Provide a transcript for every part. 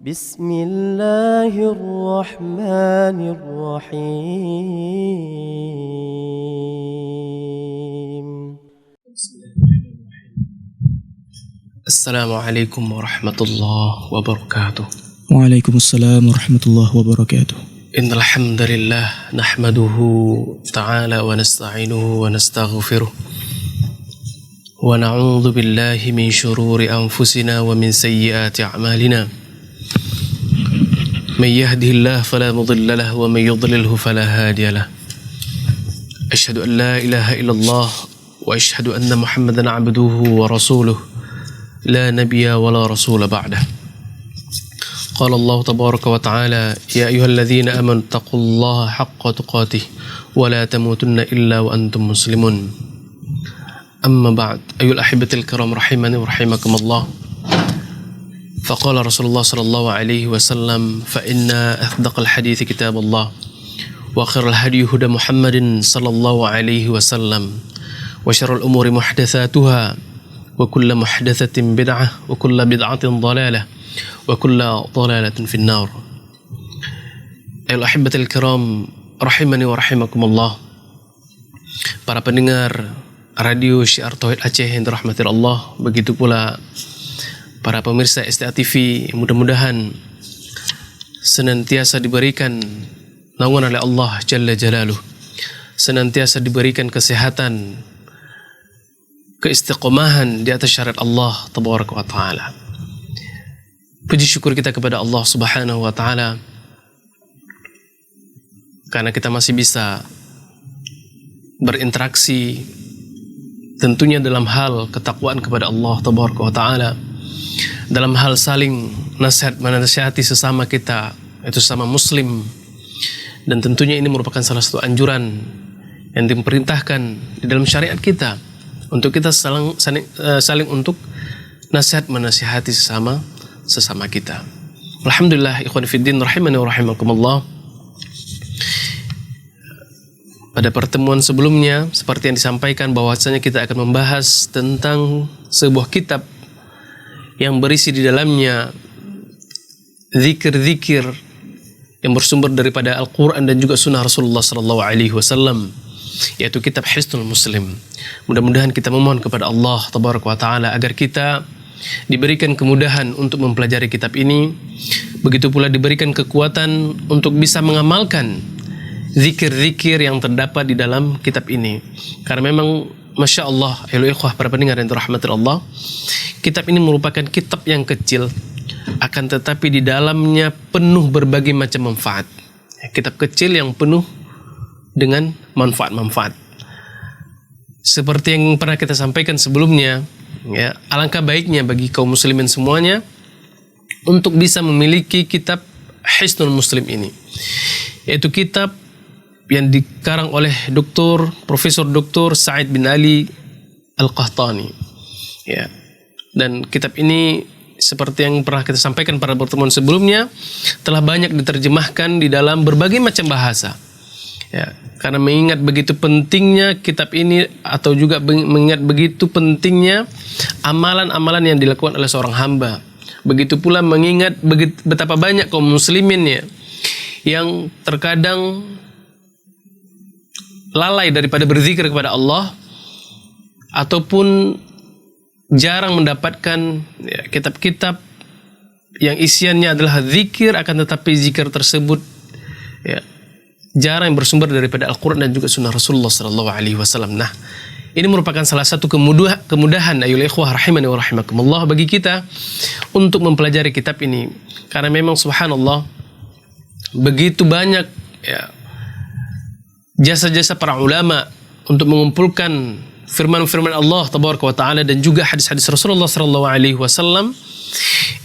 بسم الله الرحمن الرحيم. السلام عليكم ورحمة الله وبركاته. وعليكم السلام ورحمة الله وبركاته. إن الحمد لله نحمده تعالى ونستعينه ونستغفره ونعوذ بالله من شرور أنفسنا ومن سيئات أعمالنا. من يهده الله فلا مضل له ومن يضلله فلا هادي له. أشهد أن لا إله إلا الله وأشهد أن محمدا عبده ورسوله لا نبي ولا رسول بعده. قال الله تبارك وتعالى: يا أيها الذين آمنوا اتقوا الله حق تقاته ولا تموتن إلا وأنتم مسلمون. أما بعد، أيها الأحبة الكرام رحمني ورحمكم الله. فقال رسول الله صلى الله عليه وسلم: فإن أصدق الحديث كتاب الله وخير الهدي هدى محمد صلى الله عليه وسلم وشر الأمور محدثاتها وكل محدثة بدعة وكل بدعة ضلالة وكل ضلالة في النار. أيها الأحبة الكرام رحمني ورحمكم الله. Para pendengar Radio Syiar Tauhid Aceh yang dirahmati Allah, begitu pula para pemirsa STA TV, mudah-mudahan senantiasa diberikan naungan oleh Allah Jalla Jalaluh, senantiasa diberikan kesehatan, keistiqomahan di atas syariat Allah Tabaraka wa Ta'ala. Puji syukur kita kepada Allah Subhanahu wa Ta'ala karena kita masih bisa berinteraksi tentunya dalam hal ketakwaan kepada Allah Tabaraka wa Ta'ala, dalam hal saling menasihati sesama kita, itu sesama muslim. Dan tentunya ini merupakan salah satu anjuran yang diperintahkan di dalam syariat kita, untuk kita saling untuk nasihat menasihati sesama kita. Alhamdulillah, ikhwan fiddin rahimani wa rahimakumullah. Pada pertemuan sebelumnya, seperti yang disampaikan, bahwasanya kita akan membahas tentang sebuah kitab yang berisi di dalamnya zikir-zikir yang bersumber daripada Al-Quran dan juga Sunnah Rasulullah SAW, yaitu kitab Hisnul Muslim. Mudah-mudahan kita memohon kepada Allah Tabaraka wa Ta'ala agar kita diberikan kemudahan untuk mempelajari kitab ini, begitu pula diberikan kekuatan untuk bisa mengamalkan zikir-zikir yang terdapat di dalam kitab ini. Karena memang Masya Allah, ayolah ikhwah para pendengar yang dirahmati Allah, kitab ini merupakan kitab yang kecil, akan tetapi di dalamnya penuh berbagai macam manfaat. Kitab kecil yang penuh dengan manfaat-manfaat. Seperti yang pernah kita sampaikan sebelumnya, ya, alangkah baiknya bagi kaum muslimin semuanya untuk bisa memiliki kitab Hisnul Muslim ini, yaitu kitab yang dikarang oleh Profesor Dr. Sa'id bin Ali Al-Qahtani. Ya. Dan kitab ini seperti yang pernah kita sampaikan pada pertemuan sebelumnya, telah banyak diterjemahkan di dalam berbagai macam bahasa. Ya, karena mengingat begitu pentingnya kitab ini, atau juga mengingat begitu pentingnya amalan-amalan yang dilakukan oleh seorang hamba. Begitu pula mengingat betapa banyak kaum muslimin ya, yang terkadang lalai daripada berzikir kepada Allah, ataupun jarang mendapatkan kitab-kitab yang isiannya adalah zikir, akan tetapi zikir tersebut ya, jarang yang bersumber daripada Al-Quran dan juga Sunnah Rasulullah SAW. Nah, ini merupakan salah satu kemudahan ayolah ikhwah rahimani wa rahimakumullah bagi kita untuk mempelajari kitab ini, karena memang subhanallah begitu banyak ya, jasa-jasa para ulama untuk mengumpulkan firman-firman Allah Tabaraka wa Ta'ala dan juga hadis-hadis Rasulullah SAW,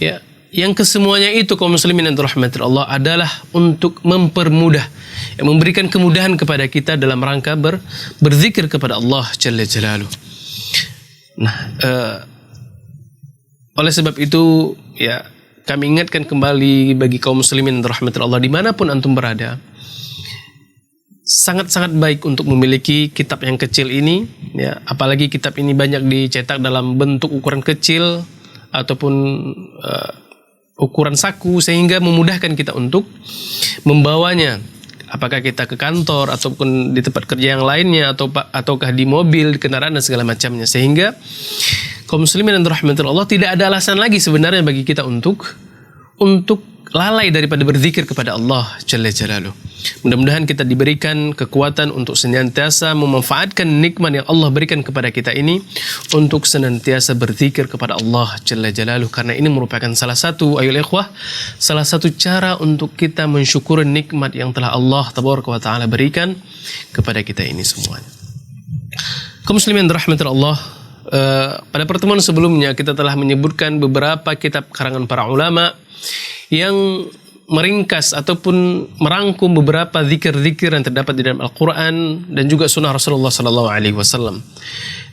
ya, yang kesemuanya itu kaum muslimin yang dirahmati Allah adalah untuk mempermudah, ya, memberikan kemudahan kepada kita dalam rangka berzikir kepada Allah Jalla Jalaluh. Nah, oleh sebab itu ya, kami ingatkan kembali bagi kaum muslimin yang dirahmati Allah dimanapun antum berada, sangat-sangat baik untuk memiliki kitab yang kecil ini, ya, apalagi kitab ini banyak dicetak dalam bentuk ukuran kecil ataupun ukuran saku sehingga memudahkan kita untuk membawanya, apakah kita ke kantor ataupun di tempat kerja yang lainnya ataukah di mobil, di kendaraan dan segala macamnya, sehingga kaum muslimin yang dirahmati Allah tidak ada alasan lagi sebenarnya bagi kita untuk lalai daripada berzikir kepada Allah Jalla Jalaluh. Mudah-mudahan kita diberikan kekuatan untuk senantiasa memanfaatkan nikmat yang Allah berikan kepada kita ini untuk senantiasa berzikir kepada Allah Jalla Jalaluh, karena ini merupakan salah satu cara untuk kita mensyukuri nikmat yang telah Allah Tabaraka wa Ta'ala berikan kepada kita ini semuanya. Kaum muslimin dirahmati Allah, pada pertemuan sebelumnya kita telah menyebutkan beberapa kitab karangan para ulama yang meringkas ataupun merangkum beberapa zikir-zikir yang terdapat di dalam Al-Quran dan juga sunnah Rasulullah SAW.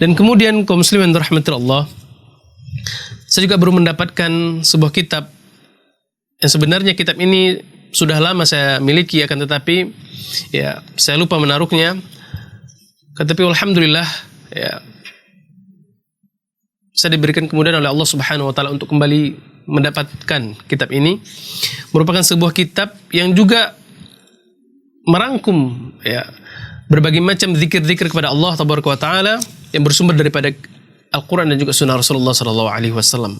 Dan kemudian kaum muslimin dirahmati Allah, saya juga baru mendapatkan sebuah kitab yang sebenarnya kitab ini sudah lama saya miliki, akan tetapi ya saya lupa menaruhnya. Tetapi alhamdulillah ya saya diberikan kemudahan oleh Allah Subhanahu wa Ta'ala untuk kembali mendapatkan kitab ini. Merupakan sebuah kitab yang juga merangkum ya berbagai macam zikir-zikir kepada Allah Tabaraka wa Ta'ala yang bersumber daripada Al-Quran dan juga sunnah Rasulullah SAW.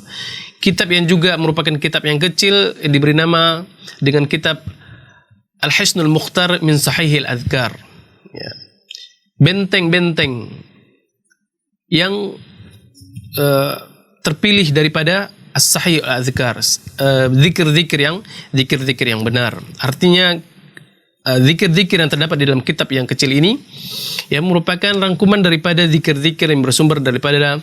Kitab yang juga merupakan kitab yang kecil yang diberi nama dengan kitab Al-Hisnul Mukhtar min Sahihil Adhkar ya. Benteng-benteng yang terpilih daripada as-sahih al-azkar, zikir-zikir yang benar. Artinya zikir-zikir yang terdapat di dalam kitab yang kecil ini yang merupakan rangkuman daripada zikir-zikir yang bersumber daripada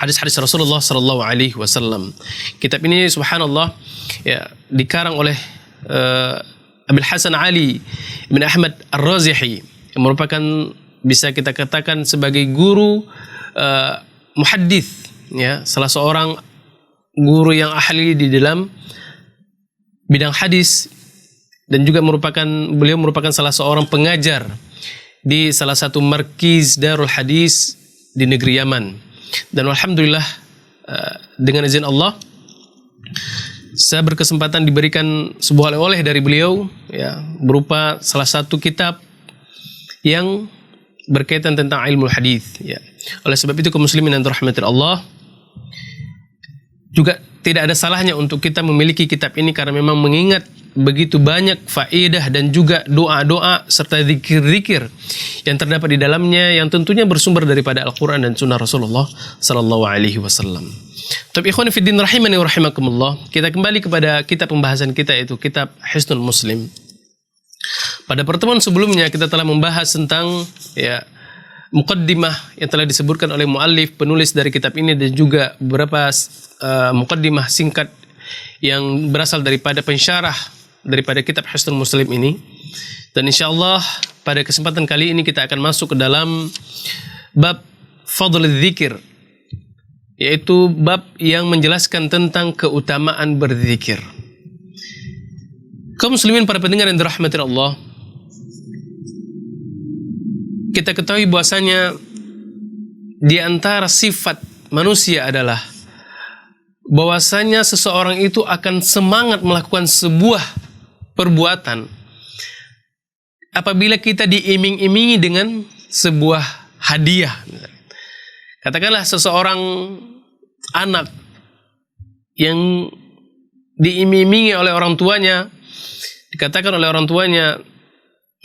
hadis-hadis Rasulullah sallallahu alaihi wasallam. Kitab ini subhanallah ya dikarang oleh Abil Hasan Ali bin Ahmad Ar-Razihi yang merupakan bisa kita katakan sebagai guru muhaddits ya, salah seorang guru yang ahli di dalam bidang hadis dan juga beliau merupakan salah seorang pengajar di salah satu markiz Darul Hadis di negeri Yaman. Dan alhamdulillah dengan izin Allah saya berkesempatan diberikan sebuah oleh-oleh dari beliau ya, berupa salah satu kitab yang berkaitan tentang ilmu hadis ya. Oleh sebab itu kaum muslimin yang dirahmati Allah, juga tidak ada salahnya untuk kita memiliki kitab ini karena memang mengingat begitu banyak faedah dan juga doa-doa serta zikir-zikir yang terdapat di dalamnya yang tentunya bersumber daripada Al-Quran dan sunnah Rasulullah sallallahu alaihi wasallam. Tapi ikhwan fiddin rahimani wa rahimakumullah, kita kembali kepada kitab pembahasan kita, yaitu kitab Hisnul Muslim. Pada pertemuan sebelumnya kita telah membahas tentang ya muqaddimah yang telah disebutkan oleh muallif penulis dari kitab ini dan juga beberapa muqaddimah singkat yang berasal daripada pensyarah daripada kitab Hisnul Muslim ini. Dan insyaallah pada kesempatan kali ini kita akan masuk ke dalam bab fadl dzikir, yaitu bab yang menjelaskan tentang keutamaan berzikir. Kaum muslimin para pendengar yang dirahmati Allah, kita ketahui bahwasanya di antara sifat manusia adalah bahwasanya seseorang itu akan semangat melakukan sebuah perbuatan apabila kita diiming-imingi dengan sebuah hadiah. Katakanlah seseorang anak yang diiming-imingi oleh orang tuanya, dikatakan oleh orang tuanya,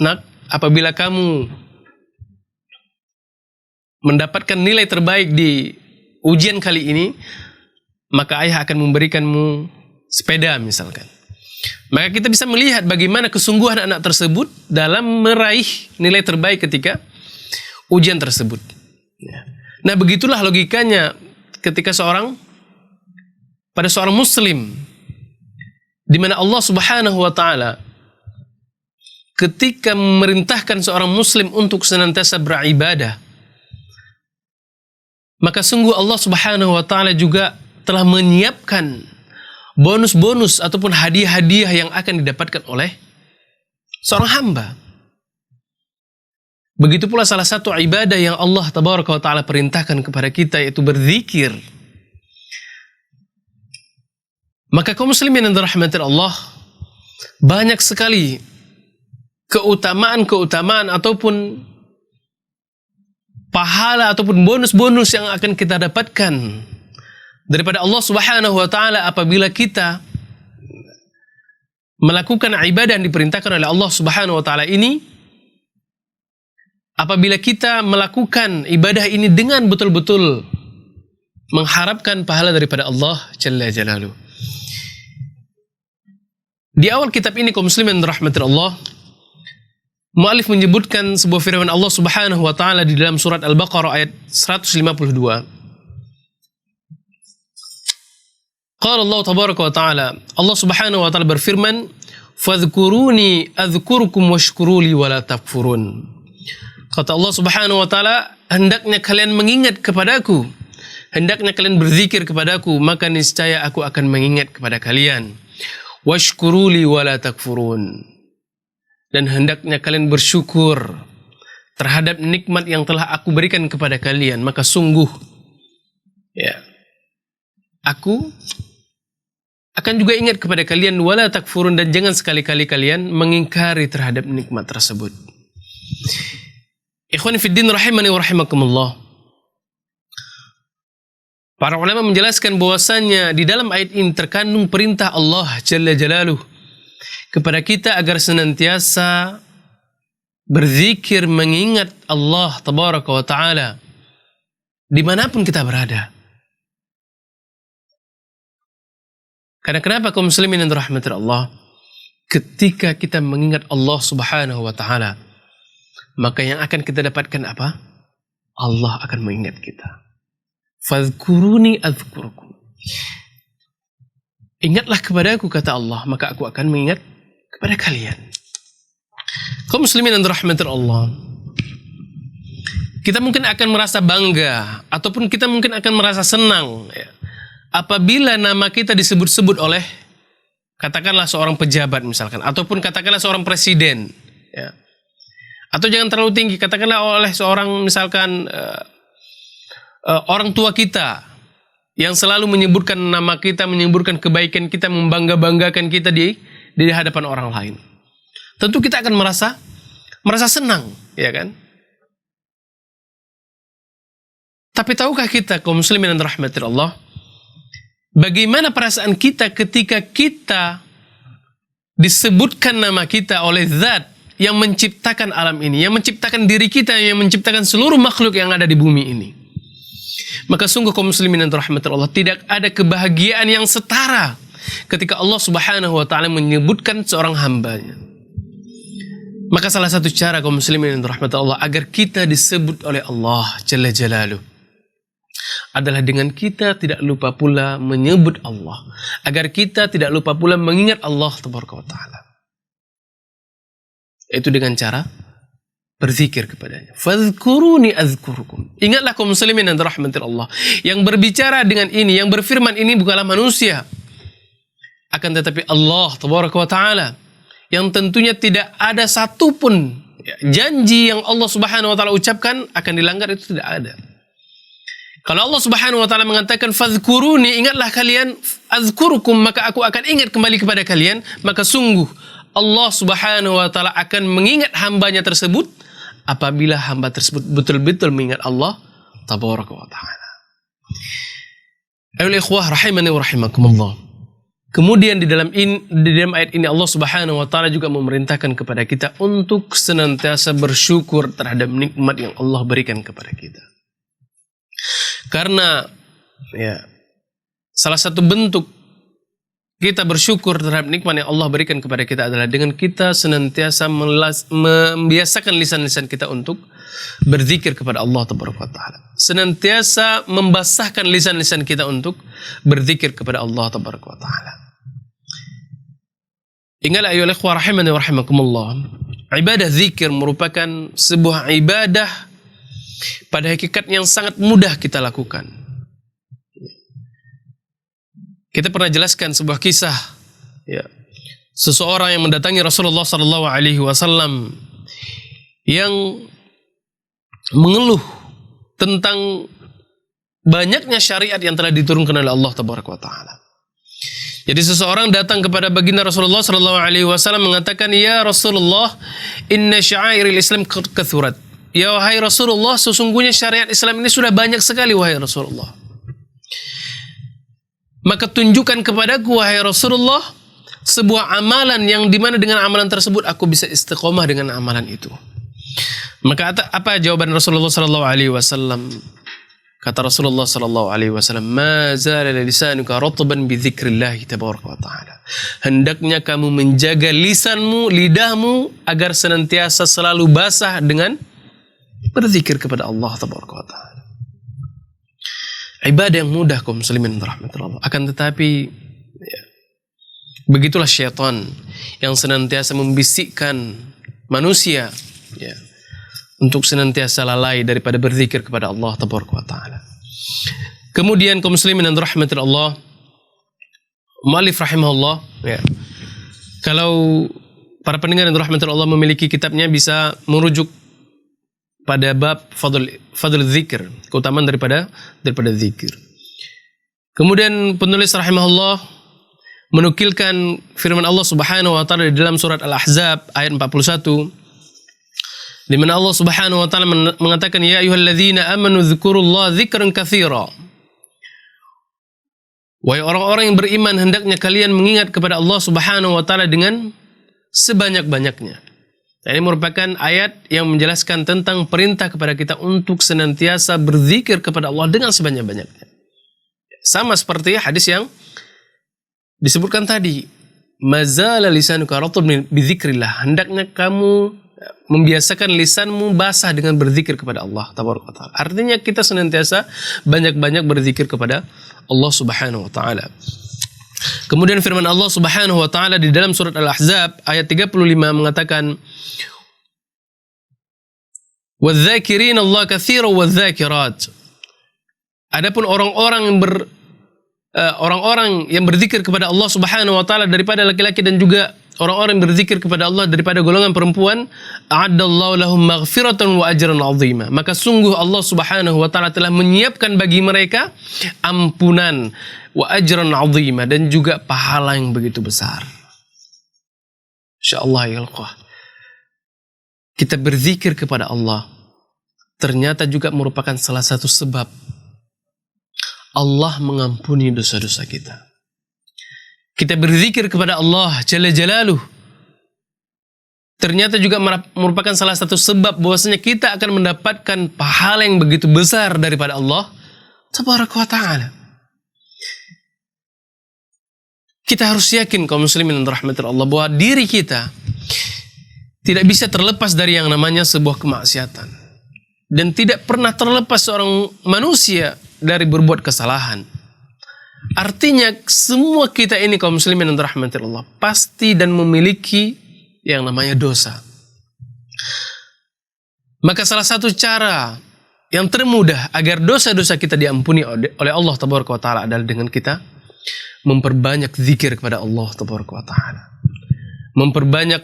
"Nak, apabila kamu mendapatkan nilai terbaik di ujian kali ini, maka ayah akan memberikanmu sepeda," misalkan. Maka kita bisa melihat bagaimana kesungguhan anak tersebut dalam meraih nilai terbaik ketika ujian tersebut. Nah, begitulah logikanya ketika pada seorang muslim, di mana Allah Subhanahu wa Ta'ala ketika memerintahkan seorang muslim untuk senantiasa beribadah, maka sungguh Allah Subhanahu wa Ta'ala juga telah menyiapkan bonus-bonus ataupun hadiah-hadiah yang akan didapatkan oleh seorang hamba. Begitu pula salah satu ibadah yang Allah Tabaraka wa Ta'ala perintahkan kepada kita, yaitu berzikir. Maka kaum muslimin yang dirahmati Allah, banyak sekali keutamaan ataupun pahala ataupun bonus-bonus yang akan kita dapatkan daripada Allah Subhanahu wa taala apabila kita melakukan ibadah yang diperintahkan oleh Allah Subhanahu wa taala ini, apabila kita melakukan ibadah ini dengan betul-betul mengharapkan pahala daripada Allah Jalla Jalaluhu. Di awal kitab ini kaum muslimin rahmatir Allah, mu'alif menyebutkan sebuah firman Allah Subhanahu wa taala di dalam surat Al-Baqarah ayat 152. Qala Allah tabaraka wa ta'ala, Allah Subhanahu wa ta'ala berfirman, "Fadhkuruni adzkurukum washkuruli wala takfurun." Kata Allah Subhanahu wa ta'ala, hendaknya kalian mengingat kepadaku, hendaknya kalian berzikir kepadaku, maka niscaya aku akan mengingat kepada kalian. Washkuruli wala takfurun. Dan hendaknya kalian bersyukur terhadap nikmat yang telah aku berikan kepada kalian, maka sungguh aku akan juga ingat kepada kalian, wala takfurun, dan jangan sekali-kali kalian mengingkari terhadap nikmat tersebut. Ikhwani fiddin rahimani wa rahimakumullah. Para ulama menjelaskan bahwasannya di dalam ayat ini terkandung perintah Allah Jalla Jalaluhu kepada kita agar senantiasa berzikir mengingat Allah Tabaraka wa Ta'ala dimanapun kita berada. Karena kenapa kaum muslimin yang dirahmati Allah? Ketika kita mengingat Allah Subhanahu wa Ta'ala, maka yang akan kita dapatkan apa? Allah akan mengingat kita. Fadhkuruni adzkurukum. Ingatlah kepadaku, kata Allah, maka aku akan mengingat kepada kalian. Kaum muslimin yang dirahmati Allah, kita mungkin akan merasa bangga ataupun kita mungkin akan merasa senang apabila nama kita disebut-sebut oleh katakanlah seorang pejabat misalkan, ataupun katakanlah seorang presiden, atau jangan terlalu tinggi, katakanlah oleh seorang misalkan orang tua kita yang selalu menyebutkan nama kita, menyebutkan kebaikan kita, membangga-banggakan kita di hadapan orang lain. Tentu kita akan merasa senang, ya kan? Tapi tahukah kita kaum muslimin yang dirahmati Allah, bagaimana perasaan kita ketika kita disebutkan nama kita oleh zat yang menciptakan alam ini, yang menciptakan diri kita, yang menciptakan seluruh makhluk yang ada di bumi ini? Maka sungguh kaum muslimin yang dirahmati Allah, tidak ada kebahagiaan yang setara ketika Allah Subhanahu wa Ta'ala menyebutkan seorang hambanya. Maka salah satu cara kaum muslimin yang dirahmati Allah agar kita disebut oleh Allah Jalla Jalaluhu adalah dengan kita tidak lupa pula menyebut Allah, agar kita tidak lupa pula mengingat Allah Tabaraka wa Ta'ala. Itu dengan cara berzikir kepadanya. Fadhkuruni adzkurukum. Ingatlah kaum muslimin yang dirahmati Allah, yang berbicara dengan ini, yang berfirman ini bukanlah manusia, akan tetapi Allah Tabaraka wa Ta'ala, yang tentunya tidak ada satupun janji yang Allah Subhanahu wa Ta'ala ucapkan akan dilanggar, itu tidak ada. Kalau Allah Subhanahu wa Ta'ala mengatakan fadhkuruni, ingatlah kalian, adzkurukum, maka aku akan ingat kembali kepada kalian, maka sungguh Allah Subhanahu wa Ta'ala akan mengingat hambanya tersebut apabila hamba tersebut betul-betul mengingat Allah Tabaraka wa Ta'ala. Ayolah ikhwah rahimani wa rahimakumullah. Kemudian di dalam ayat ini Allah Subhanahu wa Ta'ala juga memerintahkan kepada kita untuk senantiasa bersyukur terhadap nikmat yang Allah berikan kepada kita. Karena salah satu bentuk kita bersyukur terhadap nikmat yang Allah berikan kepada kita adalah dengan kita senantiasa membiasakan lisan-lisan kita untuk berzikir kepada Allah Taala. Senantiasa membasahkan lisan-lisan kita untuk berzikir kepada Allah Taala. Ingatlah ayolah ikhwah rahimani wa rahimakumullah, ibadah zikir merupakan sebuah ibadah pada hakikat yang sangat mudah kita lakukan. Kita pernah jelaskan sebuah kisah, seseorang yang mendatangi Rasulullah SAW yang mengeluh tentang banyaknya syariat yang telah diturunkan oleh Allah Tabaraka wa Ta'ala. Jadi seseorang datang kepada baginda Rasulullah sallallahu alaihi wasallam mengatakan, "Ya Rasulullah, inna sya'airil Islam kathurat." Ya wahai Rasulullah, sesungguhnya syariat Islam ini sudah banyak sekali wahai Rasulullah. Maka tunjukkan kepadaku wahai Rasulullah sebuah amalan yang dimana dengan amalan tersebut aku bisa istiqomah dengan amalan itu. Maka apa jawaban Rasulullah sallallahu alaihi wasallam? Kata Rasulullah sallallahu alaihi wasallam, "Ma zala lisanuka ratban bi dzikrillah tabaraka wa taala." Hendaknya kamu menjaga lisanmu, lidahmu agar senantiasa selalu basah dengan berzikir kepada Allah tabaraka wa taala. Ibadah yang mudah kaum muslimin rahmatullah. Akan tetapi begitulah syaitan yang senantiasa membisikkan manusia untuk senantiasa lalai daripada berzikir kepada Allah tabaraka wa taala. Kemudian kaum muslimin dan rahmatul Allah, muallif rahimahullah, kalau para pendengar dan rahmatul Allah memiliki kitabnya bisa merujuk pada bab fadl zikir, keutamaan daripada zikir. Kemudian penulis rahimahullah menukilkan firman Allah Subhanahu wa taala di dalam surat Al-Ahzab ayat 41, di mana Allah Subhanahu wa taala mengatakan, "Ya ayyuhalladzina amanu dzkurullaha dzikran katsira." Wahai orang-orang yang beriman, hendaknya kalian mengingat kepada Allah Subhanahu wa taala dengan sebanyak-banyaknya. Ini merupakan ayat yang menjelaskan tentang perintah kepada kita untuk senantiasa berzikir kepada Allah dengan sebanyak-banyaknya. Sama seperti hadis yang disebutkan tadi, "Mazala lisanuka ratban bi dzikrillah." Hendaknya kamu membiasakan lisanmu basah dengan berzikir kepada Allah tabaraka taala. Artinya kita senantiasa banyak-banyak berzikir kepada Allah Subhanahu wa taala. Kemudian firman Allah Subhanahu wa taala di dalam surat Al-Ahzab ayat 35 mengatakan, "Wadz-dzakirina Allah katsiran wadz-dzakirat." Adapun orang-orang yang berzikir kepada Allah Subhanahu wa taala daripada laki-laki dan juga orang-orang yang berzikir kepada Allah daripada golongan perempuan, a'addallahu lahum maghfiratan wa ajran 'azima. Maka sungguh Allah Subhanahu wa taala telah menyiapkan bagi mereka ampunan wa ajran 'azima dan juga pahala yang begitu besar. Insyaallah ya Allah. Kita berzikir kepada Allah ternyata juga merupakan salah satu sebab Allah mengampuni dosa-dosa kita. Kita berzikir kepada Allah Jalla Jalaluh ternyata juga merupakan salah satu sebab bahwasanya kita akan mendapatkan pahala yang begitu besar daripada Allah tabaraka wa taala. Kita harus yakin kaum muslimin dan rahmatul Allah bahwa diri kita tidak bisa terlepas dari yang namanya sebuah kemaksiatan dan tidak pernah terlepas seorang manusia dari berbuat kesalahan. Artinya semua kita ini kaum muslimin dan rahmatullah pasti dan memiliki yang namanya dosa. Maka salah satu cara yang termudah agar dosa-dosa kita diampuni oleh Allah tabaraka wa taala adalah dengan kita memperbanyak zikir kepada Allah tabaraka wa taala. Memperbanyak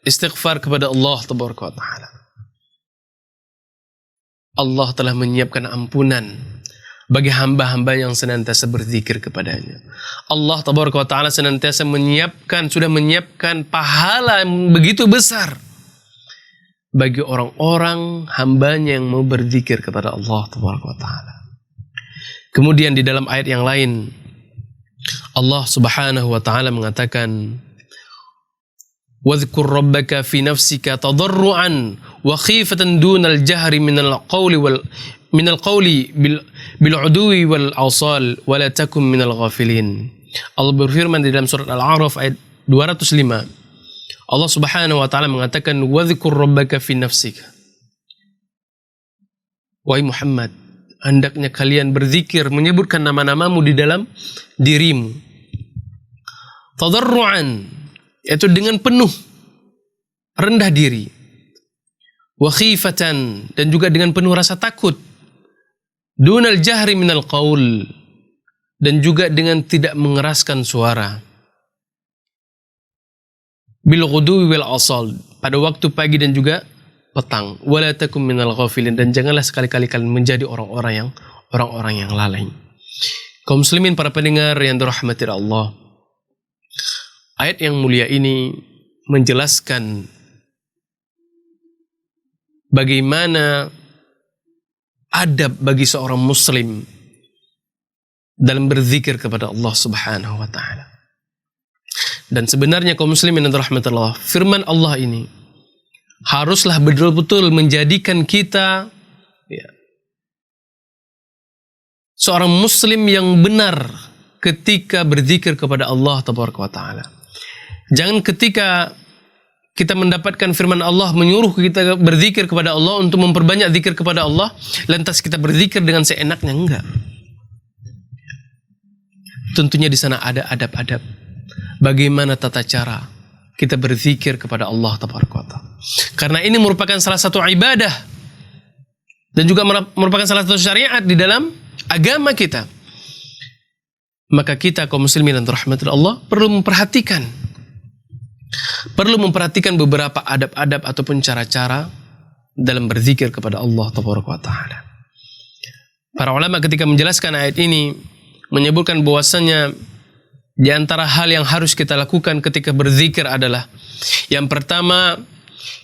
istighfar kepada Allah tabaraka wa taala. Allah telah menyiapkan ampunan bagi hamba-hamba yang senantiasa berzikir kepadanya. Allah tabaraka wa ta'ala senantiasa sudah menyiapkan pahala yang begitu besar bagi orang-orang hambanya yang mau berzikir kepada Allah tabaraka wa ta'ala. Kemudian di dalam ayat yang lain Allah subhanahu wa ta'ala mengatakan, "Wadhkur rabbaka fi nafsika tadarruan wa khifatan dunal jahri minal qawli bil udwi wal awsal wa la takum minal ghafilin." Allah berfirman di dalam surat Al-A'raf ayat 205. Allah Subhanahu wa taala mengatakan, "Wadhkur rabbaka fi nafsika." Wahai Muhammad, hendaknya kalian berzikir menyebutkan nama-namamu di dalam dirimu. Tadarruan, yaitu dengan penuh rendah diri. Wa khifatan, dan juga dengan penuh rasa takut. Dunal jahri minal qaul, dan juga dengan tidak mengeraskan suara. Bil ghudwi wal asal, pada waktu pagi dan juga petang. Wala takum minal ghafilin, dan janganlah sekali-kali kalian menjadi orang-orang yang lalai. Kaum muslimin para pendengar yang dirahmati Allah, Ayat yang mulia ini menjelaskan bagaimana adab bagi seorang muslim dalam berzikir kepada Allah Subhanahu wa taala. Dan sebenarnya kaum muslimin yang dirahmati Allah, firman Allah ini haruslah betul-betul menjadikan kita seorang muslim yang benar ketika berzikir kepada Allah Tabaraka wa taala. Jangan ketika kita mendapatkan firman Allah menyuruh kita berzikir kepada Allah untuk memperbanyak zikir kepada Allah, lantas kita berzikir dengan seenaknya, enggak. Tentunya di sana ada adab-adab. Bagaimana tata cara kita berzikir kepada Allah Tabaraka wa taala. Karena ini merupakan salah satu ibadah dan juga merupakan salah satu syariat di dalam agama kita. Maka kita kaum muslimin dan rahmatul Allah perlu memperhatikan beberapa adab-adab ataupun cara-cara dalam berzikir kepada Allah Tabaraka wa taala. Para ulama ketika menjelaskan ayat ini menyebutkan bahwasanya di antara hal yang harus kita lakukan ketika berzikir adalah yang pertama,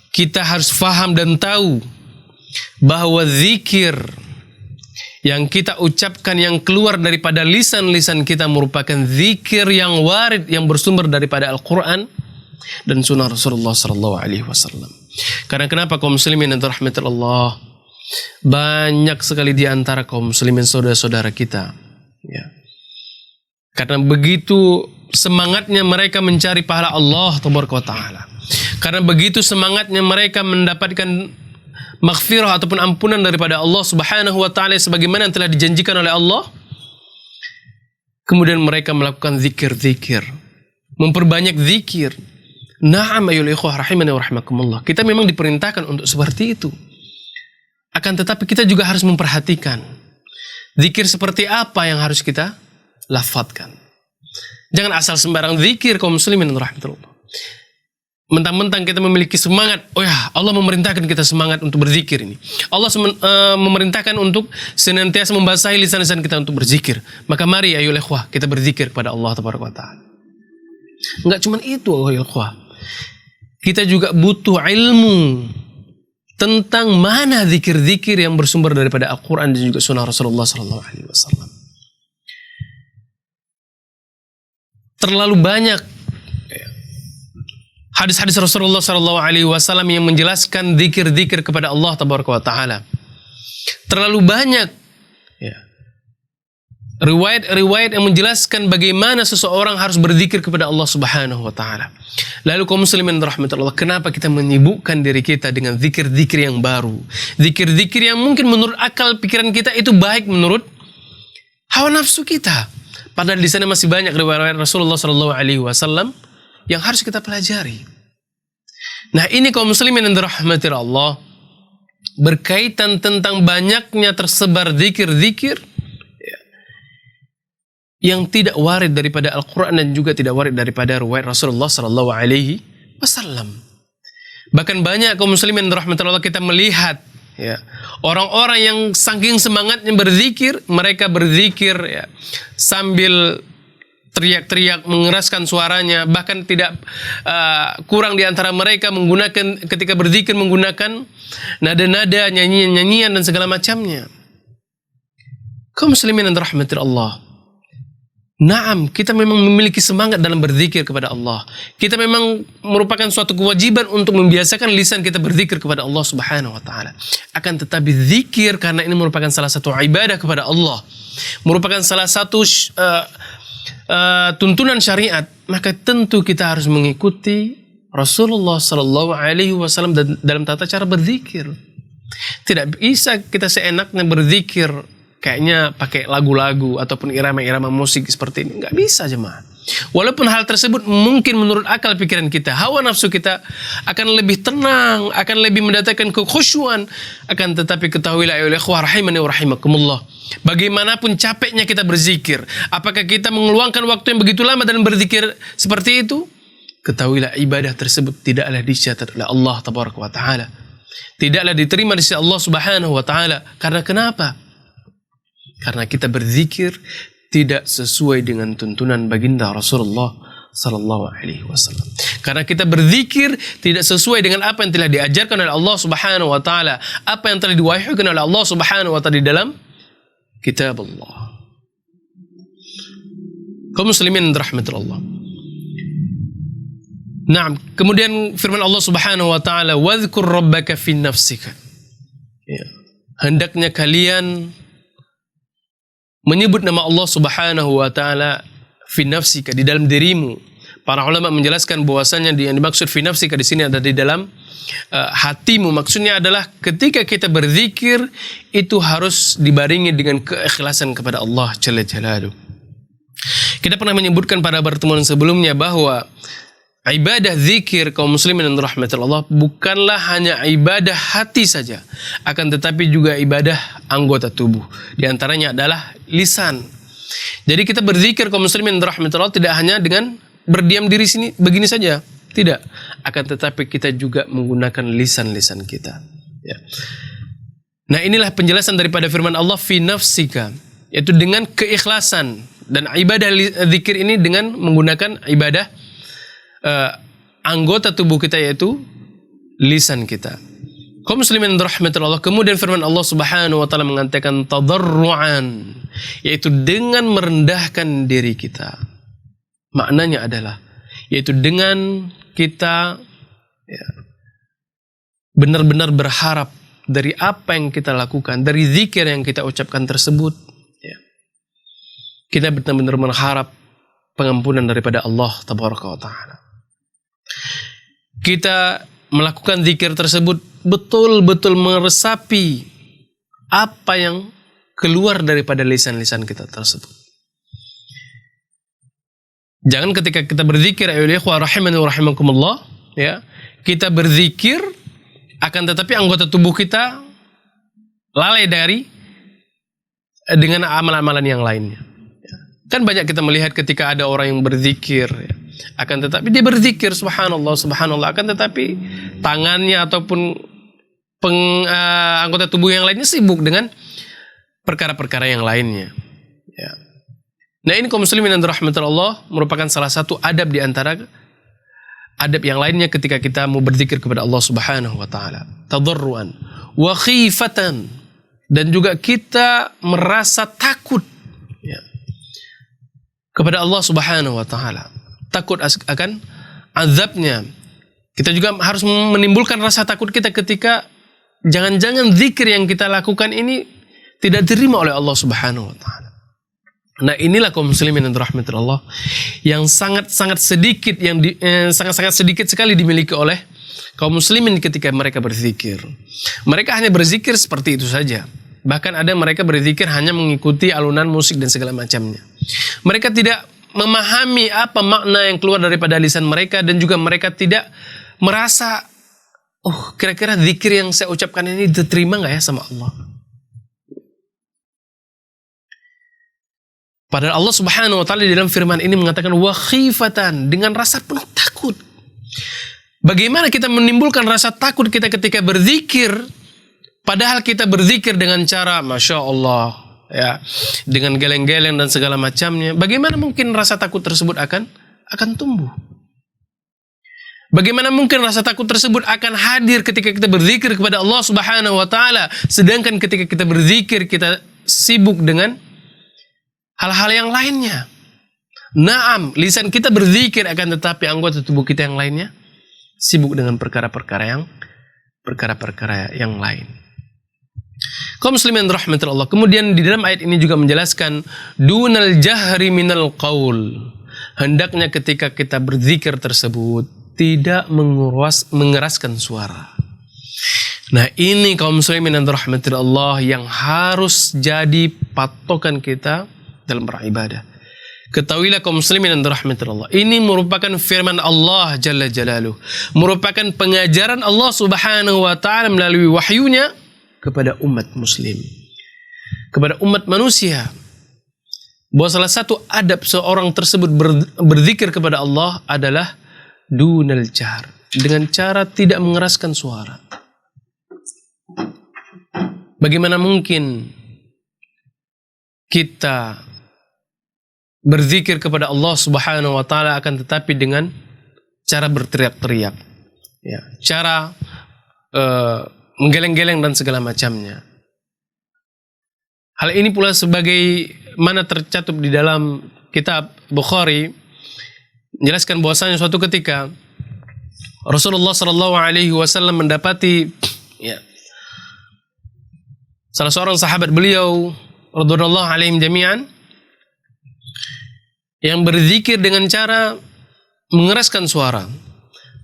kita harus faham dan tahu bahwa zikir yang kita ucapkan yang keluar daripada lisan-lisan kita merupakan zikir yang warid, yang bersumber daripada Al-Quran dan sunnah Rasulullah sallallahu alaihi wasallam. Karena kenapa kaum muslimin yang dirahmati Allah, banyak sekali di antara kaum muslimin saudara-saudara kita, ya, karena begitu semangatnya mereka mencari pahala Allah Tabaraka wa taala, karena begitu semangatnya mereka mendapatkan maghfirah ataupun ampunan daripada Allah Subhanahu wa taala sebagaimana yang telah dijanjikan oleh Allah, kemudian mereka melakukan zikir-zikir, memperbanyak zikir. Na'am ayyuhal ikhwah rahimani wa rahimakumullah. Kita memang diperintahkan untuk seperti itu. Akan tetapi kita juga harus memperhatikan zikir seperti apa yang harus kita lafadzkan. Jangan asal sembarang zikir kaum muslimin dan rahmatullah. Mentang-mentang kita memiliki semangat, oh ya, Allah memerintahkan kita semangat untuk berzikir ini. Allah memerintahkan untuk senantiasa membasahi lisan-lisan kita untuk berzikir. Maka mari ayo ikhwah, kita berzikir kepada Allah Tabaraka wa taala. Enggak cuma itu, ayo ikhwah. Kita juga butuh ilmu tentang mana zikir-zikir yang bersumber daripada Al-Quran dan juga sunnah Rasulullah sallallahu alaihi wasallam. Terlalu banyak hadis-hadis Rasulullah sallallahu alaihi wasallam yang menjelaskan zikir-zikir kepada Allah Tabaraka wa taala. Terlalu banyak riwayat-riwayat yang menjelaskan bagaimana seseorang harus berzikir kepada Allah Subhanahu wa taala. Lalu kaum muslimin rahmatullah, kenapa kita menyibukkan diri kita dengan zikir-zikir yang baru? Zikir-zikir yang mungkin menurut akal pikiran kita itu baik menurut hawa nafsu kita. Padahal di sana masih banyak riwayat Rasulullah sallallahu alaihi wasallam yang harus kita pelajari. Nah, ini kaum muslimin yang dirahmati Allah, berkaitan tentang banyaknya tersebar zikir-zikir yang tidak warid daripada Al-Quran dan juga tidak warid daripada riwayat Rasulullah sallallahu alaihi wasallam. Bahkan banyak kaum muslimin rahmatullah kita melihat orang-orang yang saking semangatnya berzikir, mereka berzikir sambil teriak-teriak, mengeraskan suaranya, bahkan tidak kurang di antara mereka menggunakan ketika berzikir menggunakan nada-nada, nyanyian-nyanyian dan segala macamnya. Kaum muslimin yang dirahmati Allah, naam, kita memang memiliki semangat dalam berzikir kepada Allah. Kita memang merupakan suatu kewajiban untuk membiasakan lisan kita berzikir kepada Allah Subhanahu wa taala. Akan tetapi zikir, karena ini merupakan salah satu ibadah kepada Allah, merupakan salah satu tuntunan syariat, maka tentu kita harus mengikuti Rasulullah sallallahu alaihi wasallam dalam tata cara berzikir. Tidak bisa kita seenaknya berzikir kayaknya pakai lagu-lagu ataupun irama-irama musik seperti ini. Nggak bisa jemaah. Walaupun hal tersebut mungkin menurut akal pikiran kita, hawa nafsu kita akan lebih tenang, akan lebih mendatangkan kekhusyuan, akan tetapi ketahuilah ya ikhwah rahimani wa rahimakumullah, bagaimanapun capeknya kita berzikir, apakah kita mengeluangkan waktu yang begitu lama dalam berzikir seperti itu, ketahuilah ibadah tersebut tidaklah dicatat oleh Allah Tabaraka wa taala, tidaklah diterima di sisi Allah Subhanahu wa taala. Karena kenapa? Karena kita berzikir tidak sesuai dengan tuntunan baginda Rasulullah sallallahu alaihi wasallam. Karena kita berzikir tidak sesuai dengan apa yang telah diajarkan oleh Allah Subhanahu wa taala, apa yang telah diwahyukan oleh Allah Subhanahu wa taala di dalam kitab Allah. Kaum muslimin rahmatullah. Naam, kemudian firman Allah Subhanahu wa taala, "Wadhkur rabbaka fi nafsika." Ya. Hendaknya kalian menyebut nama Allah Subhanahu wa taala fi nafsika, di dalam dirimu. Para ulama menjelaskan bahwasanya yang dimaksud fi nafsika di sini ada di dalam hatimu. Maksudnya adalah ketika kita berzikir itu harus dibarengi dengan keikhlasan kepada Allah Jalla Jalaluhu. Kita pernah menyebutkan pada pertemuan sebelumnya bahwa ibadah zikir kaum muslimin dan rahmatullah bukanlah hanya ibadah hati saja, akan tetapi juga ibadah anggota tubuh. Di antaranya adalah lisan. Jadi kita berzikir kaum muslimin dan rahmatullah tidak hanya dengan berdiam diri sini begini saja, tidak. Akan tetapi kita juga menggunakan lisan-lisan kita. Ya. Nah, inilah penjelasan daripada firman Allah fi nafsika, yaitu dengan keikhlasan, dan ibadah zikir ini dengan menggunakan ibadah anggota tubuh kita, yaitu lisan kita. Kaum muslimin rahmatullah, kemudian firman Allah Subhanahu wa taala mengatakan tadarruan, yaitu dengan merendahkan diri kita. Maknanya adalah yaitu dengan kita benar-benar berharap dari apa yang kita lakukan, dari zikir yang kita ucapkan tersebut, kita benar-benar berharap pengampunan daripada Allah Tabaraka wa Ta'ala. Kita melakukan zikir tersebut betul-betul meresapi apa yang keluar daripada lisan-lisan kita tersebut. Jangan ketika kita berzikir, ayyuhal ikhwah rahimani wa rahimakumullah, ya, kita berzikir akan tetapi anggota tubuh kita lalai dengan amalan-amalan yang lainnya. Kan banyak kita melihat ketika ada orang yang berzikir, ya, akan tetapi dia berzikir subhanallah, subhanallah, akan tetapi tangannya ataupun anggota tubuh yang lainnya sibuk dengan perkara-perkara yang lainnya. Ya. Nah, ini kaum muslimin dan rahmatullah merupakan salah satu adab di antara adab yang lainnya ketika kita mau berzikir kepada Allah Subhanahu wa taala. Tadarruan wa khifatan, dan juga kita merasa takut, ya, kepada Allah Subhanahu wa taala. Takut akan azabnya. Kita juga harus menimbulkan rasa takut kita ketika jangan-jangan zikir yang kita lakukan ini tidak diterima oleh Allah Subhanahu wa taala. Nah, inilah kaum muslimin dan rahmatullah yang sangat-sangat sedikit sangat-sangat sedikit sekali dimiliki oleh kaum muslimin ketika mereka berzikir. Mereka hanya berzikir seperti itu saja. Bahkan ada mereka berzikir hanya mengikuti alunan musik dan segala macamnya. Mereka tidak memahami apa makna yang keluar daripada lisan mereka, dan juga mereka tidak merasa, oh, kira-kira zikir yang saya ucapkan ini diterima nggak ya sama Allah. Padahal Allah Subhanahu wa taala di dalam firman ini mengatakan wa khifatan, dengan rasa penuh takut. Bagaimana kita menimbulkan rasa takut kita ketika berzikir, padahal kita berzikir dengan cara Masya Allah, ya, dengan geleng-geleng dan segala macamnya. Bagaimana mungkin rasa takut tersebut akan tumbuh? Bagaimana mungkin rasa takut tersebut akan hadir ketika kita berzikir kepada Allah Subhanahu wa taala, sedangkan ketika kita berzikir kita sibuk dengan hal-hal yang lainnya. Naam, lisan kita berzikir, akan tetapi anggota tubuh kita yang lainnya sibuk dengan perkara-perkara yang lain. Kaum muslimin rahmatullah. Kemudian di dalam ayat ini juga menjelaskan dunal jahri minal qaul. Hendaknya ketika kita berzikir tersebut tidak mengeraskan suara. Nah, ini kaum muslimin rahmatullah yang harus jadi patokan kita dalam beribadah. Ketahuilah kaum muslimin dan rahmatullah, ini merupakan firman Allah Jalla Jalaluhu, merupakan pengajaran Allah Subhanahu wa taala melalui wahyunya kepada umat muslim, kepada umat manusia, bahwa salah satu adab seorang tersebut berzikir kepada Allah adalah dunal jahr, dengan cara tidak mengeraskan suara. Bagaimana mungkin kita berzikir kepada Allah Subhanahu wa taala, akan tetapi dengan cara berteriak-teriak, ya, cara menggeleng-geleng dan segala macamnya. Hal ini pula sebagai mana tercatat di dalam kitab Bukhari menjelaskan bahwasanya suatu ketika Rasulullah sallallahu alaihi wasallam mendapati, ya, salah seorang sahabat beliau radhiyallahu alaihim jami'an yang berzikir dengan cara mengeraskan suara.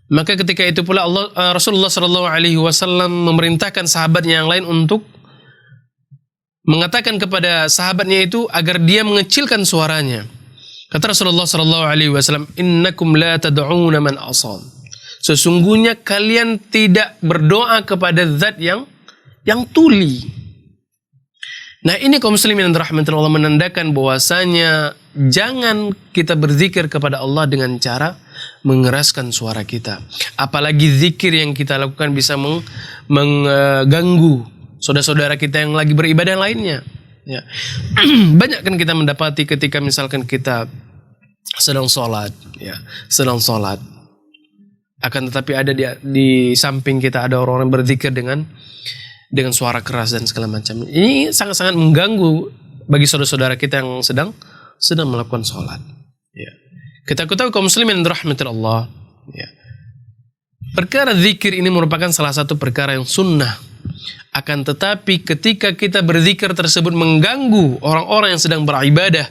Maka ketika itu pula Rasulullah sallallahu alaihi wasallam memerintahkan sahabatnya yang lain untuk mengatakan kepada sahabatnya itu agar dia mengecilkan suaranya. Kata Rasulullah sallallahu alaihi wasallam, "Innakum la tad'una man asam." Sesungguhnya kalian tidak berdoa kepada zat yang tuli. Nah, ini kaum muslimin yang dirahmati Allah menandakan bahwasanya jangan kita berzikir kepada Allah dengan cara mengeraskan suara kita. Apalagi zikir yang kita lakukan bisa mengganggu saudara-saudara kita yang lagi beribadah yang lainnya. Ya. Banyak kan kita mendapati ketika misalkan kita sedang sholat, ya, akan tetapi ada di samping kita ada orang-orang berzikir dengan suara keras dan segala macam. Ini sangat-sangat mengganggu bagi saudara-saudara kita yang sedang melakukan sholat. Ya. Kita ketahui kaum muslimin dirahmati Allah, ya, perkara zikir ini merupakan salah satu perkara yang sunnah. Akan tetapi ketika kita berzikir tersebut mengganggu orang-orang yang sedang beribadah,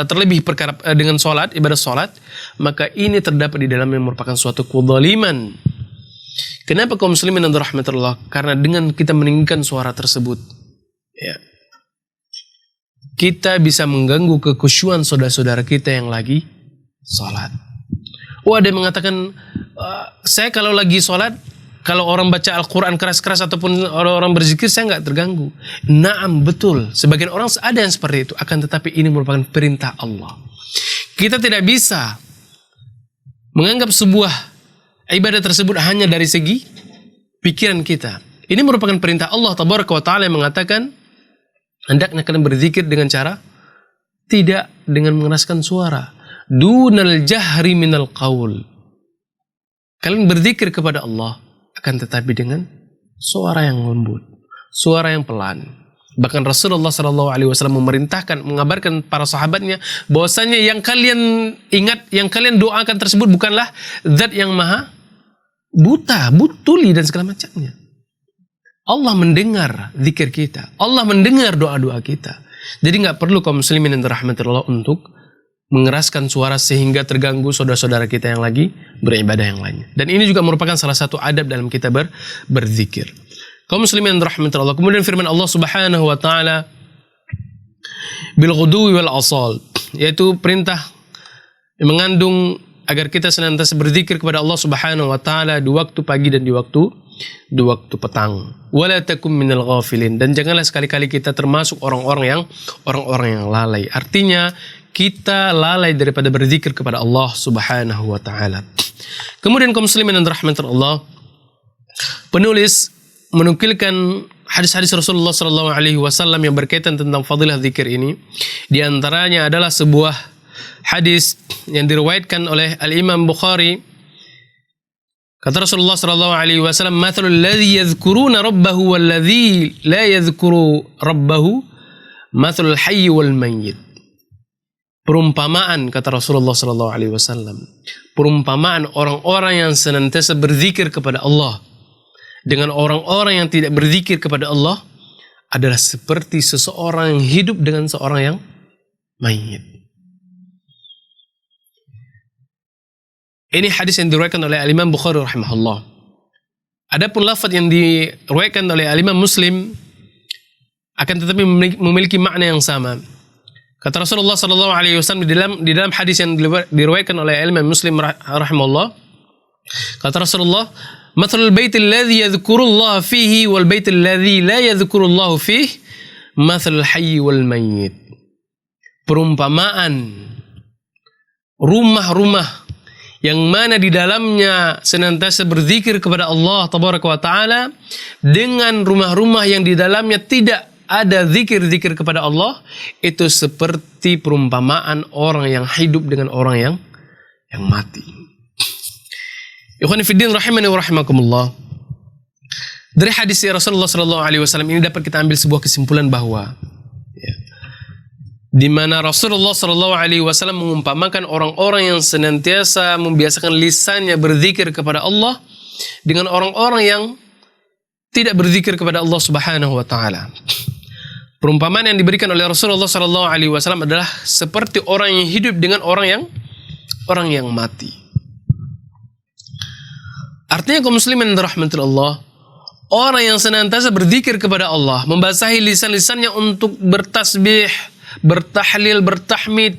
terlebih perkara dengan sholat, ibadah sholat, maka ini terdapat di dalamnya merupakan suatu kezaliman. Kenapa kaum muslimin yang dirahmati Allah? Karena dengan kita meninggikan suara tersebut, ya, kita bisa mengganggu kekhusyuan saudara-saudara kita yang lagi sholat. Ada yang mengatakan, saya kalau lagi sholat, kalau orang baca Al-Quran keras-keras ataupun orang berzikir, saya nggak terganggu. Naam, betul. Sebagian orang ada yang seperti itu. Akan tetapi ini merupakan perintah Allah. Kita tidak bisa menganggap sebuah ibadah tersebut hanya dari segi pikiran kita. Ini merupakan perintah Allah Tabaraka wa Ta'ala yang mengatakan, hendaknya kalian berzikir dengan cara tidak dengan mengeraskan suara. Dunal jahri minal qaul. Kalian berzikir kepada Allah, akan tetapi dengan suara yang lembut, suara yang pelan. Bahkan Rasulullah SAW memerintahkan, mengabarkan para sahabatnya bahwasanya yang kalian ingat, yang kalian doakan tersebut bukanlah zat yang maha buta, tuli dan segala macamnya. Allah mendengar zikir kita, Allah mendengar doa-doa kita. Jadi nggak perlu kaum muslimin yang dirahmati Allah untuk mengeraskan suara sehingga terganggu saudara-saudara kita yang lagi beribadah yang lainnya. Dan ini juga merupakan salah satu adab dalam kita berzikir. Kaum muslimin yang dirahmati Allah. Kemudian firman Allah Subhanahu wa taala bil ghudwi wal asal, yaitu perintah yang mengandung agar kita senantiasa berzikir kepada Allah Subhanahu wa taala di waktu pagi dan di waktu petang. Wala takum minal ghafilin, dan janganlah sekali-kali kita termasuk orang-orang yang lalai. Artinya kita lalai daripada berzikir kepada Allah Subhanahu wa taala. Kemudian kaum muslimin yang dirahmati Allah, penulis menukilkan hadis-hadis Rasulullah sallallahu alaihi wasallam yang berkaitan tentang fadilah zikir ini. Di antaranya adalah sebuah hadis yang diriwayatkan oleh Al-Imam Bukhari. Kata Rasulullah sallallahu alaihi wasallam, "Mathalul ladzi yadhkuruna rabbahu wal ladzi la yadhkuru rabbahu, mathalul hayy wal mayyit." Perumpamaan, kata Rasulullah sallallahu alaihi wasallam, perumpamaan orang-orang yang senantiasa berzikir kepada Allah dengan orang-orang yang tidak berzikir kepada Allah adalah seperti seseorang yang hidup dengan seorang yang mayit. Ini hadis yang diriwayatkan oleh Al-Imam Bukhari rahimahullah. Adapun lafaz yang diriwayatkan oleh Al-Imam Muslim akan tetapi memiliki makna yang sama. Kata Rasulullah sallallahu alaihi wasallam di dalam hadis yang diriwayatkan oleh Imam Muslim rahimahullah, kata Rasulullah, "Mathalul baitil ladzi yadhkurullah fihi wal baitil ladzi la yadhkurullah fihi, mathalul hayy wal mayyit." Perumpamaan rumah-rumah yang mana di dalamnya senantiasa berzikir kepada Allah Tabaraka wa Ta'ala dengan rumah-rumah yang di dalamnya tidak ada zikir-zikir kepada Allah, itu seperti perumpamaan orang yang hidup dengan orang yang mati. Ikhwani fiddin rahimani wa rahimakumullah. Dari hadis Rasulullah sallallahu alaihi wasallam ini dapat kita ambil sebuah kesimpulan bahwa di mana Rasulullah sallallahu alaihi wasallam mengumpamakan orang-orang yang senantiasa membiasakan lisannya berzikir kepada Allah dengan orang-orang yang tidak berzikir kepada Allah Subhanahu wa taala. Perumpamaan yang diberikan oleh Rasulullah sallallahu alaihi wasallam adalah seperti orang yang hidup dengan orang yang mati. Artinya kaum muslimin rahmatullah, orang yang senantiasa berzikir kepada Allah, membasahi lisan-lisannya untuk bertasbih, bertahlil, bertahmid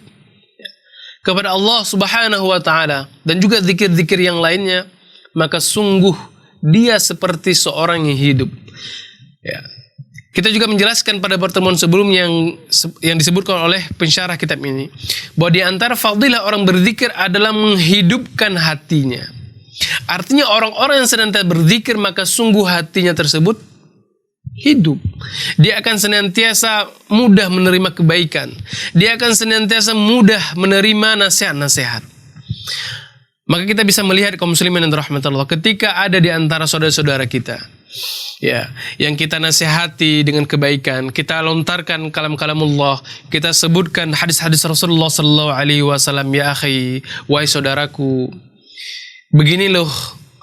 kepada Allah Subhanahu wa taala dan juga zikir-zikir yang lainnya, maka sungguh dia seperti seorang yang hidup. Ya. Kita juga menjelaskan pada pertemuan sebelumnya yang disebutkan oleh pensyarah kitab ini, bahwa di antara fadilah orang berzikir adalah menghidupkan hatinya. Artinya orang-orang yang senantiasa berzikir, maka sungguh hatinya tersebut hidup. Dia akan senantiasa mudah menerima kebaikan. Dia akan senantiasa mudah menerima nasihat-nasihat. Maka kita bisa melihat kaum muslimin yang rahmatullah, ketika ada di antara saudara-saudara kita, ya, yang kita nasihati dengan kebaikan, kita lontarkan kalam-kalamullah, kita sebutkan hadis-hadis Rasulullah sallallahu alaihi wasallam, ya akhi, wahai saudaraku, begini loh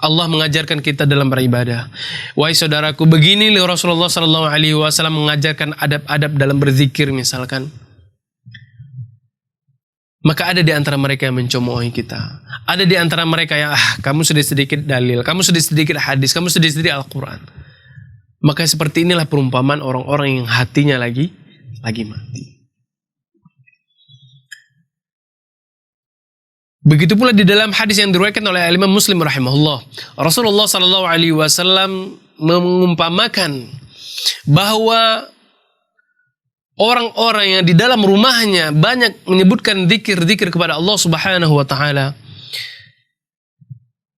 Allah mengajarkan kita dalam beribadah. Wahai saudaraku, begini loh Rasulullah sallallahu alaihi wasallam mengajarkan adab-adab dalam berzikir misalkan. Maka ada di antara mereka yang mencemoohi kita. Ada di antara mereka yang kamu sedikit dalil, kamu sedikit hadis, kamu sedikit Al-Quran. Maka seperti inilah perumpamaan orang-orang yang hatinya lagi mati. Begitu pula di dalam hadis yang diriwayatkan oleh Imam Muslim rahimahullah, Rasulullah sallallahu alaihi wasallam mengumpamakan bahwa orang-orang yang di dalam rumahnya banyak menyebutkan zikir-zikir kepada Allah Subhanahu wa taala,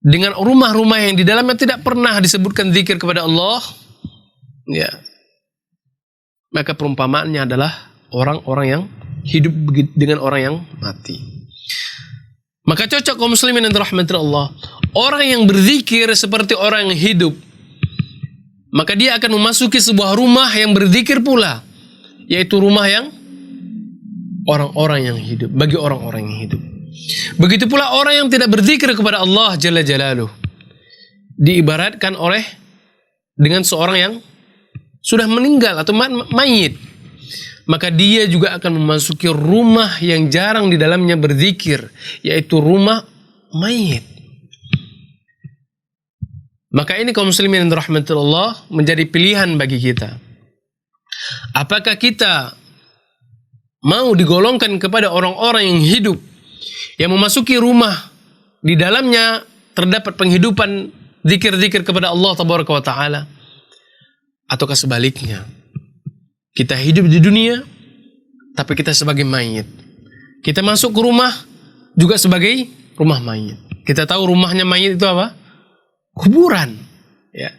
dengan rumah-rumah yang di dalamnya tidak pernah disebutkan zikir kepada Allah, ya, maka perumpamaannya adalah orang-orang yang hidup dengan orang yang mati. Maka cocok kaum muslimin yang dirahmati Allah, orang yang berzikir seperti orang yang hidup, maka dia akan memasuki sebuah rumah yang berzikir pula, yaitu rumah yang orang-orang yang hidup, bagi orang-orang yang hidup. Begitu pula orang yang tidak berzikir kepada Allah Jalla Jalaluh, diibaratkan dengan seorang yang sudah meninggal atau mayit. Maka dia juga akan memasuki rumah yang jarang di dalamnya berzikir, yaitu rumah mayit. Maka ini kaum muslimin yang dirahmati Allah menjadi pilihan bagi kita. Apakah kita mau digolongkan kepada orang-orang yang hidup, yang memasuki rumah di dalamnya terdapat penghidupan zikir-zikir kepada Allah Tabaraka wa Ta'ala, ataukah sebaliknya, kita hidup di dunia tapi kita sebagai mayit, kita masuk ke rumah juga sebagai rumah mayit. Kita tahu rumahnya mayit itu apa? Kuburan, ya.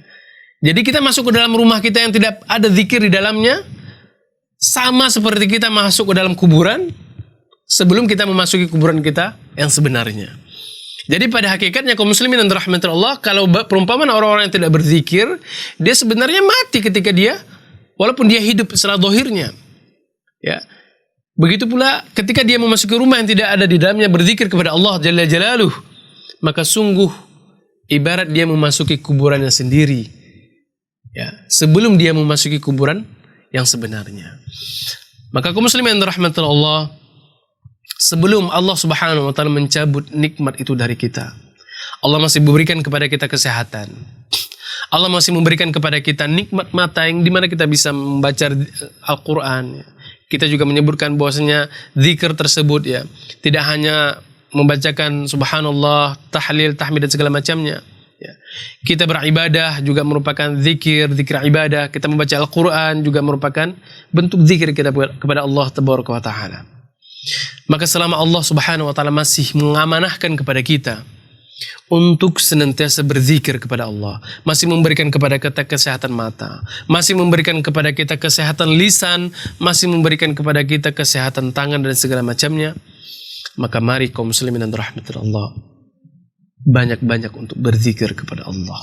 Jadi kita masuk ke dalam rumah kita yang tidak ada zikir di dalamnya, sama seperti kita masuk ke dalam kuburan sebelum kita memasuki kuburan kita yang sebenarnya. Jadi pada hakikatnya kaum muslimin yang dirahmati Allah, kalau perumpamaan orang-orang yang tidak berzikir, dia sebenarnya mati ketika dia, walaupun dia hidup secara zahirnya. Ya. Begitu pula ketika dia memasuki rumah yang tidak ada di dalamnya berzikir kepada Allah Jalla Jalaluh, maka sungguh ibarat dia memasuki kuburannya sendiri. Ya, sebelum dia memasuki kuburan yang sebenarnya. Maka kaum muslimin yang dirahmati Allah, sebelum Allah Subhanahu wa taala mencabut nikmat itu dari kita, Allah masih memberikan kepada kita kesehatan. Allah masih memberikan kepada kita nikmat mata yang dimana kita bisa membaca Al-Quran. Kita juga menyebutkan bahwasanya zikir tersebut, ya, tidak hanya membacakan subhanallah, tahlil, tahmid dan segala macamnya. Ya. Kita beribadah juga merupakan zikir ibadah. Kita membaca Al-Quran juga merupakan bentuk zikir kita kepada Allah Tabaraka wa Ta'ala. Maka selama Allah Subhanahu wa Ta'ala masih mengamanahkan kepada kita untuk senantiasa berzikir kepada Allah, masih memberikan kepada kita kesehatan mata, masih memberikan kepada kita kesehatan lisan, masih memberikan kepada kita kesehatan tangan dan segala macamnya, maka mari kaum muslimin dan rahmatul Allah, banyak-banyak untuk berzikir kepada Allah,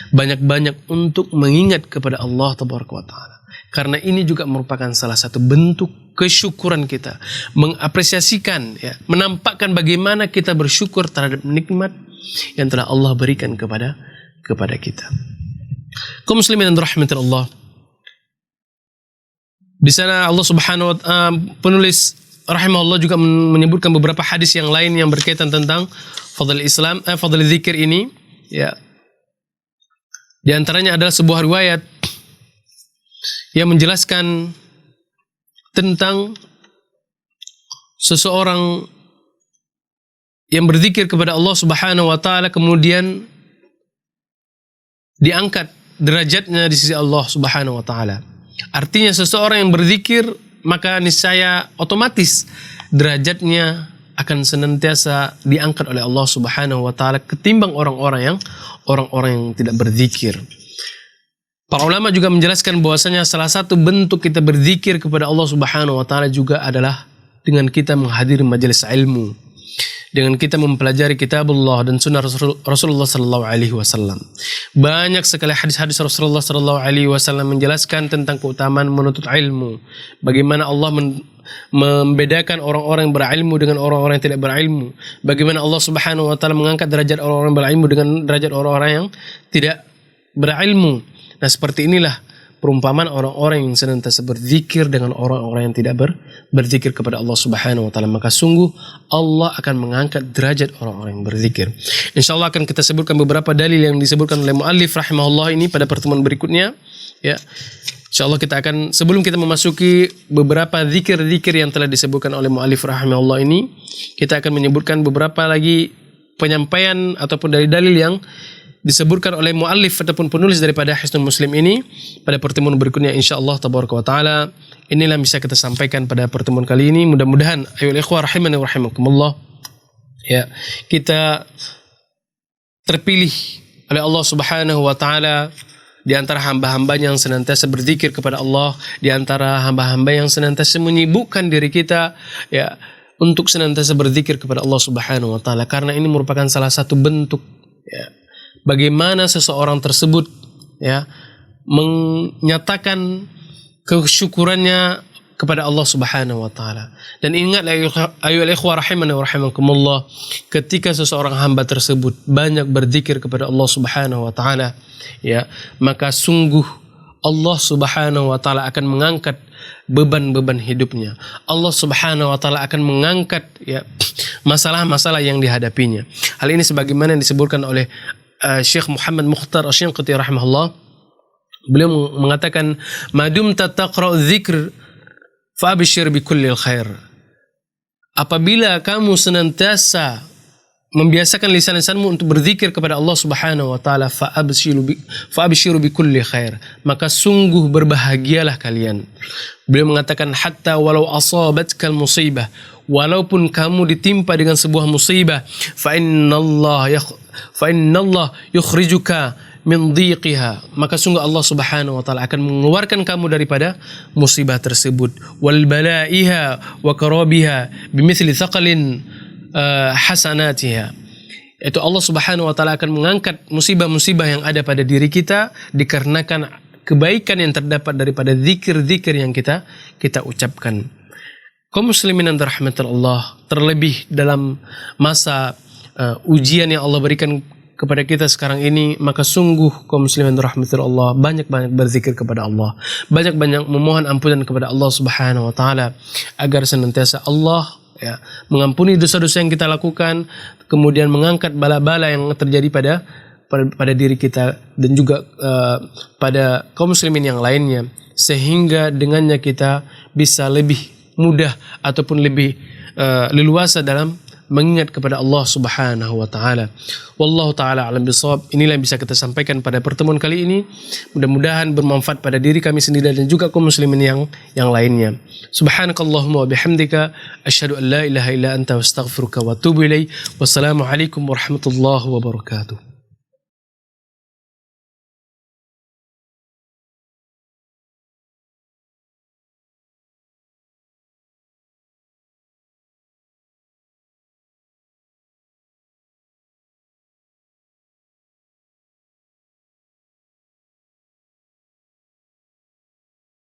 banyak-banyak untuk mengingat kepada Allah tabaraka wa ta'ala. Karena ini juga merupakan salah satu bentuk kesyukuran kita, mengapresiasikan, ya, menampakkan bagaimana kita bersyukur terhadap nikmat yang telah Allah berikan kepada kita. Kaum muslimin dan rahmatul Allah, di sana Allah Subhanahu wa ta'ala, penulis rahimahullah juga menyebutkan beberapa hadis yang lain yang berkaitan tentang fadl Islam, fadl zikir ini, ya. Di antaranya adalah sebuah riwayat yang menjelaskan tentang seseorang yang berzikir kepada Allah Subhanahu wa ta'ala kemudian diangkat derajatnya di sisi Allah Subhanahu wa ta'ala. Artinya seseorang yang berzikir maka niscaya otomatis derajatnya akan senantiasa diangkat oleh Allah Subhanahu wa ta'ala ketimbang orang-orang yang tidak berzikir. Para ulama juga menjelaskan bahwasanya salah satu bentuk kita berzikir kepada Allah Subhanahu wa ta'ala juga adalah dengan kita menghadiri majelis ilmu, dengan kita mempelajari kitabullah dan sunnah Rasulullah sallallahu alaihi wasallam. Banyak sekali hadis-hadis Rasulullah sallallahu alaihi wasallam menjelaskan tentang keutamaan menuntut ilmu. Bagaimana Allah membedakan orang-orang yang berilmu dengan orang-orang yang tidak berilmu. Bagaimana Allah Subhanahu wa ta'ala mengangkat derajat orang-orang berilmu dengan derajat orang-orang yang tidak berilmu. Nah, seperti inilah perumpamaan orang-orang yang senantiasa berzikir dengan orang-orang yang tidak berzikir kepada Allah Subhanahu wa ta'ala. Maka sungguh Allah akan mengangkat derajat orang-orang yang berzikir. InsyaAllah akan kita sebutkan beberapa dalil yang disebutkan oleh muallif rahimahullah ini pada pertemuan berikutnya, ya. InsyaAllah kita akan, sebelum kita memasuki beberapa zikir-zikir yang telah disebutkan oleh muallif rahimahullah ini, kita akan menyebutkan beberapa lagi penyampaian ataupun dari dalil yang disebutkan oleh muallif ataupun penulis daripada Hisnul Muslim ini pada pertemuan berikutnya insyaallah tabaraka wa taala. Inilah bisa kita sampaikan pada pertemuan kali ini. Mudah-mudahan ayyuhal ikhwah rahimani wa rahimakumullah, ya, kita terpilih oleh Allah Subhanahu wa taala di antara hamba-hambanya yang senantiasa berzikir kepada Allah, di antara hamba-hamba yang senantiasa menyibukkan diri kita, ya, untuk senantiasa berzikir kepada Allah Subhanahu wa taala, karena ini merupakan salah satu bentuk, ya, bagaimana seseorang tersebut, ya, menyatakan kesyukurannya kepada Allah Subhanahu wa taala. Dan ingatlah ayyuhal ikhwah rahimani wa rahimakumullah, ketika seseorang hamba tersebut banyak berzikir kepada Allah Subhanahu wa taala, ya, maka sungguh Allah Subhanahu wa taala akan mengangkat beban-beban hidupnya. Allah Subhanahu wa taala akan mengangkat, ya, masalah-masalah yang dihadapinya. Hal ini sebagaimana yang disebutkan oleh Syekh Muhammad Mukhtar Asy-Syanqiti rahimahullah. Beliau mengatakan, "Madum taqra'u dzikr fa abshir bi kulli khair." Apabila kamu senantiasa membiasakan lisan-lisanmu untuk berzikir kepada Allah Subhanahu wa taala, fa abshiru bi kulli khair, maka sungguh berbahagialah kalian. Beliau mengatakan, hatta walau asabatkal musibah, walaupun kamu ditimpa dengan sebuah musibah, fa innallah yukhrijuka min dhiqiha, maka sungguh Allah Subhanahu wa taala akan mengeluarkan kamu daripada musibah tersebut. Wal balaiha wa karabiha bimithli thaqalin hasanatiha. Itu Allah Subhanahu wa taala akan mengangkat musibah-musibah yang ada pada diri kita dikarenakan kebaikan yang terdapat daripada zikir-zikir yang kita ucapkan. Kaum muslimin dan rahmatul Allah, terlebih dalam masa ujian yang Allah berikan kepada kita sekarang ini, maka sungguh kaum muslimin dan rahmatul Allah banyak-banyak berzikir kepada Allah, banyak-banyak memohon ampunan kepada Allah Subhanahu wa taala agar senantiasa Allah, ya, mengampuni dosa-dosa yang kita lakukan, kemudian mengangkat bala-bala yang terjadi pada diri kita dan juga pada kaum muslimin yang lainnya, sehingga dengannya kita bisa lebih mudah ataupun lebih leluasa dalam mengingat kepada Allah Subhanahu wa taala. Wallahu taala alam bisawab. Inilah yang bisa kita sampaikan pada pertemuan kali ini. Mudah-mudahan bermanfaat pada diri kami sendiri dan juga kaum muslimin yang lainnya. Subhanakallahumma wa bihamdika asyhadu an la ilaha illa anta astaghfiruka wa atubu ilaik. Wassalamualaikum warahmatullahi wabarakatuh.